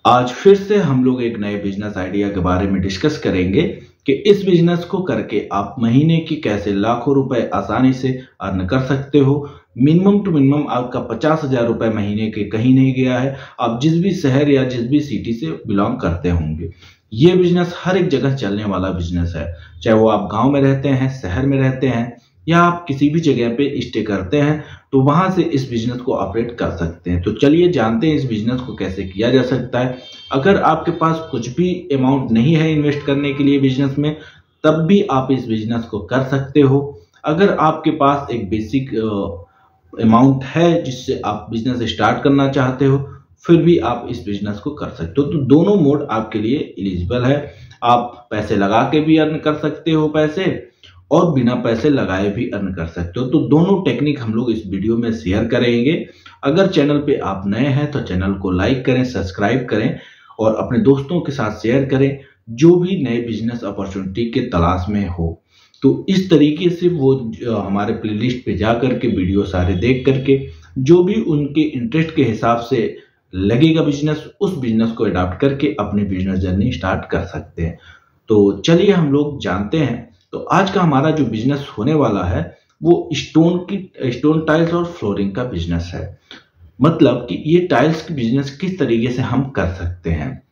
आज फिर से हम लोग एक नए बिजनेस आइडिया के बारे में डिस्कस करेंगे कि इस बिजनेस को करके आप महीने की कैसे लाखों रुपए आसानी से अर्न कर सकते हो। मिनिमम टू मिनिमम आपका 50,000 रुपए महीने के कहीं नहीं गया है। आप जिस भी शहर या जिस भी सिटी से बिलोंग करते होंगे, ये बिजनेस हर एक जगह चलने वाला बिजनेस है। चाहे वो आप गांव में रहते हैं, शहर में रहते हैं या आप किसी भी जगह पे स्टे करते हैं, तो वहां से इस बिजनेस को ऑपरेट कर सकते हैं। तो चलिए जानते हैं इस बिजनेस को कैसे किया जा सकता है। अगर आपके पास कुछ भी अमाउंट नहीं है इन्वेस्ट करने के लिए बिजनेस में, तब भी आप इस बिजनेस को कर सकते हो। अगर आपके पास एक बेसिक अमाउंट है जिससे आप बिजनेस स्टार्ट करना चाहते हो, फिर भी आप इस बिजनेस को कर सकते हो। तो दोनों मोड आपके लिए एलिजिबल है। आप पैसे लगा के भी अर्न कर सकते हो पैसे, और बिना पैसे लगाए भी अर्न कर सकते हो। तो दोनों टेक्निक हम लोग इस वीडियो में शेयर करेंगे। अगर चैनल पे आप नए हैं तो चैनल को लाइक करें, सब्सक्राइब करें और अपने दोस्तों के साथ शेयर करें जो भी नए बिजनेस अपॉर्चुनिटी के तलाश में हो। तो इस तरीके से वो हमारे प्लेलिस्ट पे जा करके वीडियो सारे देख करके जो भी उनके इंटरेस्ट के हिसाब से लगेगा बिजनेस, उस बिजनेस को अडॉप्ट करके अपनी बिजनेस जर्नी स्टार्ट कर सकते हैं। तो चलिए हम लोग जानते हैं। तो आज का हमारा जो बिजनेस होने वाला है वो स्टोन टाइल्स और फ्लोरिंग का बिजनेस है। मतलब कि ये टाइल्स की बिजनेस किस तरीके से हम कर सकते हैं।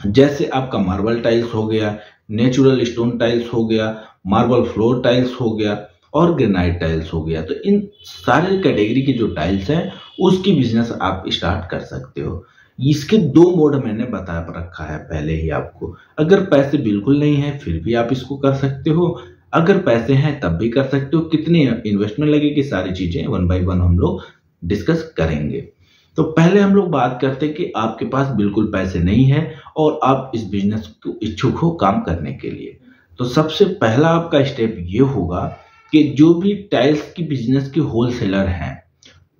जैसे आपका मार्बल टाइल्स हो गया, नेचुरल स्टोन टाइल्स हो गया, मार्बल फ्लोर टाइल्स हो गया और ग्रेनाइट टाइल्स हो गया। तो इन सारे कैटेगरी की जो टाइल्स हैं उसकी बिजनेस आप स्टार्ट कर सकते हो। इसके दो मोड मैंने बता रखा है पहले ही आपको। अगर पैसे बिल्कुल नहीं है फिर भी आप इसको कर सकते हो, अगर पैसे हैं तब भी कर सकते हो। कितनी इन्वेस्टमेंट लगेगी, सारी चीजें वन बाय वन हम लोग डिस्कस करेंगे। तो पहले हम लोग बात करते हैं कि आपके पास बिल्कुल पैसे नहीं है और आप इस बिजनेस को इच्छुक हो काम करने के लिए। तो सबसे पहला आपका स्टेप ये होगा कि जो भी टाइल्स की बिजनेस के होलसेलर हैं,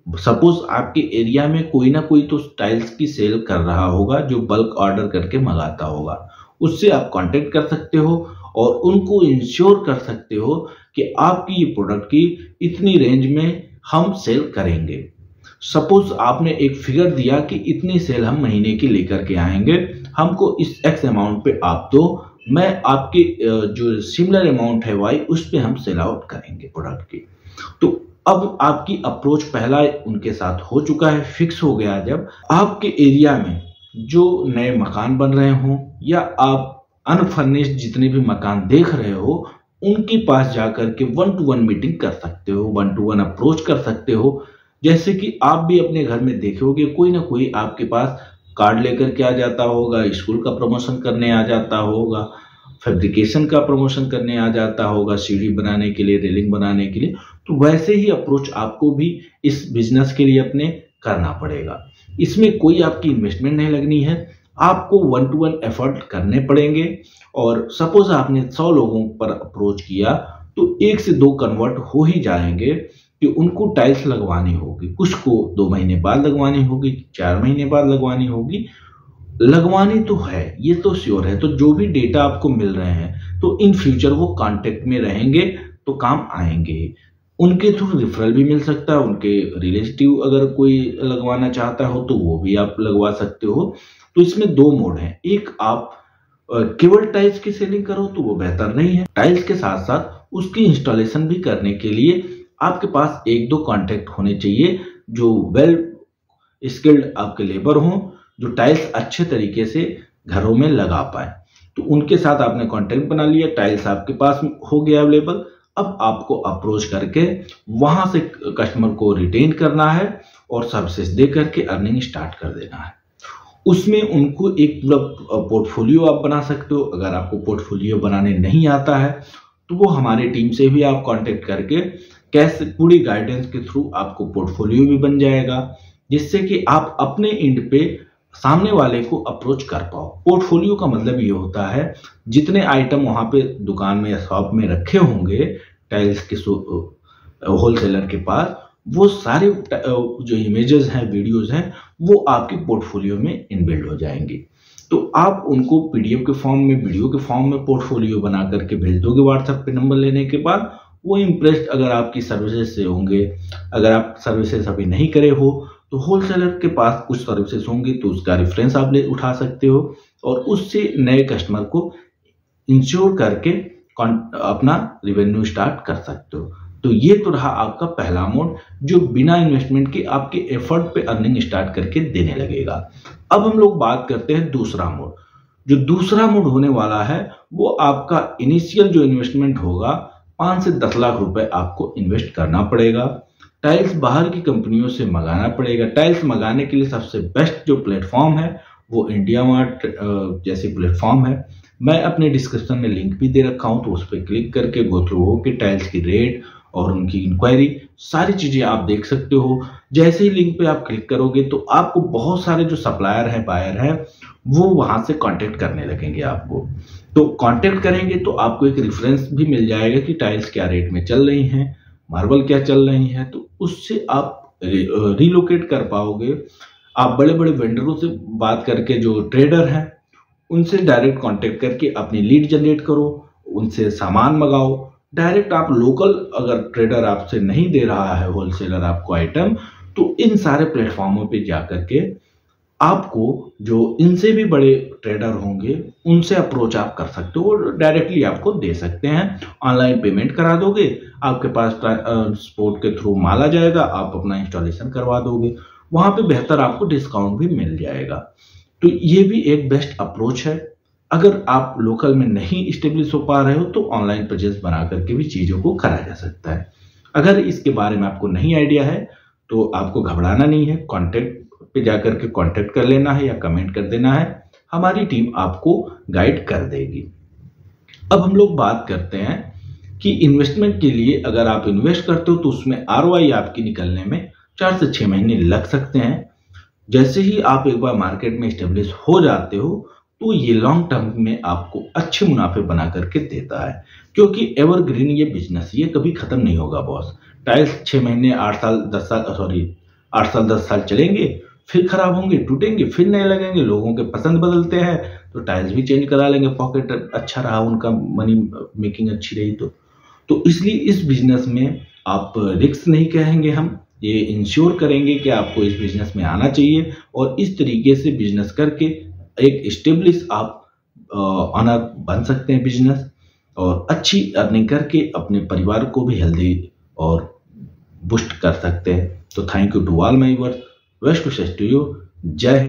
सपोज आपके एरिया में कोई ना कोई तो टाइल्स की सेल कर रहा होगा जो बल्क ऑर्डर करके मंगाता होगा, उससे आप कांटेक्ट कर सकते हो और उनको इंश्योर कर सकते हो कि आपकी ये प्रोडक्ट की इतनी रेंज में हम सेल करेंगे। सपोज आपने एक फिगर दिया कि इतनी सेल हम महीने की लेकर के आएंगे, हमको इस एक्स अमाउंट पे आप दो, मैं आपकी जो सिमिलर अमाउंट है वाई उस पे हम सेल आउट करेंगे प्रोडक्ट की। तो अब आपकी अप्रोच पहला उनके साथ हो चुका है, फिक्स हो गया। जब आपके एरिया में जो नए मकान बन रहे हों या आप अनफर्निश्ड जितने भी मकान देख रहे हो, उनके पास जाकर के 1-to-1 मीटिंग कर सकते हो, 1-to-1 अप्रोच कर सकते हो। जैसे कि आप भी अपने घर में देखोगे कोई ना कोई आपके पास कार्ड लेकर के आ जाता होगा, स्कूल का प्रमोशन करने आ जाता होगा, फैब्रिकेशन का प्रमोशन करने आ जाता होगा, सीढ़ी बनाने के लिए, रेलिंग बनाने के लिए। तो वैसे ही अप्रोच आपको भी इस बिजनेस के लिए अपने करना पड़ेगा। इसमें कोई आपकी इन्वेस्टमेंट नहीं लगनी है, आपको 1-to-1 एफर्ट करने पड़ेंगे। और सपोज आपने 100 लोगों पर अप्रोच किया तो 1 से 2 कन्वर्ट हो ही जाएंगे कि उनको टाइल्स लगवानी होगी। कुछ को 2 महीने बाद लगवानी होगी, 4 महीने बाद लगवानी होगी, लगवानी तो है, ये तो श्योर है। तो जो भी डेटा आपको मिल रहे हैं तो इन फ्यूचर वो कांटेक्ट में रहेंगे तो काम आएंगे। उनके थ्रू रेफरल भी मिल सकता है, उनके रिलेटिव अगर कोई लगवाना चाहता हो तो वो भी आप लगवा सकते हो। तो इसमें 2 मोड हैं। एक, आप केवल टाइल्स की सेलिंग करो तो वो बेहतर नहीं है, टाइल्स के साथ साथ उसकी इंस्टॉलेशन भी करने के लिए आपके पास 1-2 कॉन्टेक्ट होने चाहिए जो वेल स्किल्ड आपके लेबर हों, जो टाइल्स अच्छे तरीके से घरों में लगा पाए। तो उनके साथ आपने कांटेक्ट बना लिया, टाइल्स आपके पास हो गया अवेलेबल। अब आपको अप्रोच करके वहां से कस्टमर को रिटेन करना है और सर्विसेज दे करके अर्निंग स्टार्ट कर देना है। उसमें उनको एक पूरा पोर्टफोलियो आप बना सकते हो। अगर आपको पोर्टफोलियो बनाने नहीं आता है तो वो हमारी टीम से भी आप कांटेक्ट करके कैसे पूरी गाइडेंस के थ्रू आपको पोर्टफोलियो भी बन जाएगा, जिससे कि आप अपने एंड पे सामने वाले को अप्रोच कर पाओ। पोर्टफोलियो का मतलब ये होता है जितने आइटम वहां पे दुकान में या शॉप में रखे होंगे टाइल्स के होलसेलर के पास, वो सारे जो इमेजेस हैं, वीडियोस हैं, वो आपके पोर्टफोलियो में इनबिल्ड हो जाएंगे। तो आप उनको पीडीएफ के फॉर्म में, वीडियो के फॉर्म में पोर्टफोलियो बना करके भेज दोगे व्हाट्सएप पे नंबर लेने के बाद। वो इम्प्रेस्ड अगर आपकी सर्विसेज से होंगे, अगर आप सर्विसेज अभी नहीं करे हो तो होलसेलर के पास कुछ सर्विसेज होंगे तो उसका रेफरेंस आप ले उठा सकते हो और उससे नए कस्टमर को इंश्योर करके अपना रिवेन्यू स्टार्ट कर सकते हो। तो ये तो रहा आपका पहला मोड जो बिना इन्वेस्टमेंट के आपके एफर्ट पे अर्निंग स्टार्ट करके देने लगेगा। अब हम लोग बात करते हैं दूसरा मोड। जो दूसरा मोड होने वाला है वो आपका इनिशियल जो इन्वेस्टमेंट होगा 5 से 10 लाख रुपए आपको इन्वेस्ट करना पड़ेगा। टाइल्स बाहर की कंपनियों से मंगाना पड़ेगा। टाइल्स मंगाने के लिए सबसे बेस्ट जो प्लेटफॉर्म है वो इंडिया मार्ट जैसे प्लेटफॉर्म है। मैं अपने डिस्क्रिप्शन में लिंक भी दे रखा हूं, तो उस पर क्लिक करके गो थ्रू हो कि टाइल्स की रेट और उनकी इंक्वायरी सारी चीजें आप देख सकते हो। जैसे ही लिंक पे आप क्लिक करोगे तो आपको बहुत सारे जो सप्लायर है, बायर है, वो वहां से कांटेक्ट करने लगेंगे आपको। तो कांटेक्ट करेंगे तो आपको एक रेफरेंस भी मिल जाएगा कि टाइल्स क्या रेट में चल रही हैं, मार्बल क्या चल रही है, तो उससे आप रिलोकेट कर पाओगे। आप बड़े बड़े वेंडरों से बात करके, जो ट्रेडर हैं उनसे डायरेक्ट कांटेक्ट करके अपनी लीड जनरेट करो, उनसे सामान मंगाओ। डायरेक्ट आप लोकल, अगर ट्रेडर आपसे नहीं दे रहा है होलसेलर आपको आइटम, तो इन सारे प्लेटफॉर्मों पे जाकर के आपको जो इनसे भी बड़े ट्रेडर होंगे उनसे अप्रोच आप कर सकते हो, वो डायरेक्टली आपको दे सकते हैं। ऑनलाइन पेमेंट करा दोगे, आपके पास ट्रांसपोर्ट के थ्रू माल आ जाएगा, आप अपना इंस्टॉलेशन करवा दोगे, वहां पे बेहतर आपको डिस्काउंट भी मिल जाएगा। तो ये भी एक बेस्ट अप्रोच है। अगर आप लोकल में नहीं स्टेब्लिश हो पा रहे हो तो ऑनलाइन परचेज बना करके भी चीजों को करा जा सकता है। अगर इसके बारे में आपको नहीं आइडिया है तो आपको घबराना नहीं है, कॉन्टेक्ट पे जाकर के कांटेक्ट कर लेना है या कमेंट कर देना है, हमारी टीम आपको गाइड कर देगी। अब हम लोग बात करते हैं कि इन्वेस्टमेंट के लिए अगर आप इन्वेस्ट करते हो तो उसमें आरओआई आपकी निकलने में 4 से 6 महीने लग सकते हैं। जैसे ही आप एक बार मार्केट में स्टेब्लिश हो जाते हो तो ये लॉन्ग टर्म में आपको अच्छे मुनाफे बना करके देता है, क्योंकि एवरग्रीन ये बिजनेस, ये कभी खत्म नहीं होगा बॉस। टाइल्स 6 महीने 8 साल 10 साल 8 साल 10 साल चलेंगे, फिर खराब होंगे, टूटेंगे, फिर नए लगेंगे। लोगों के पसंद बदलते हैं तो टाइल्स भी चेंज करा लेंगे, पॉकेट अच्छा रहा उनका, मनी मेकिंग अच्छी रही तो इसलिए इस बिजनेस में आप रिस्क नहीं कहेंगे, हम ये इंश्योर करेंगे कि आपको इस बिजनेस में आना चाहिए और इस तरीके से बिजनेस करके एक स्टेब्लिश आप ऑनर बन सकते हैं बिजनेस, और अच्छी अर्निंग करके अपने परिवार को भी हेल्दी और बूस्ट कर सकते हैं। तो thank you to all my viewers, best wishes to you, जय हिंद।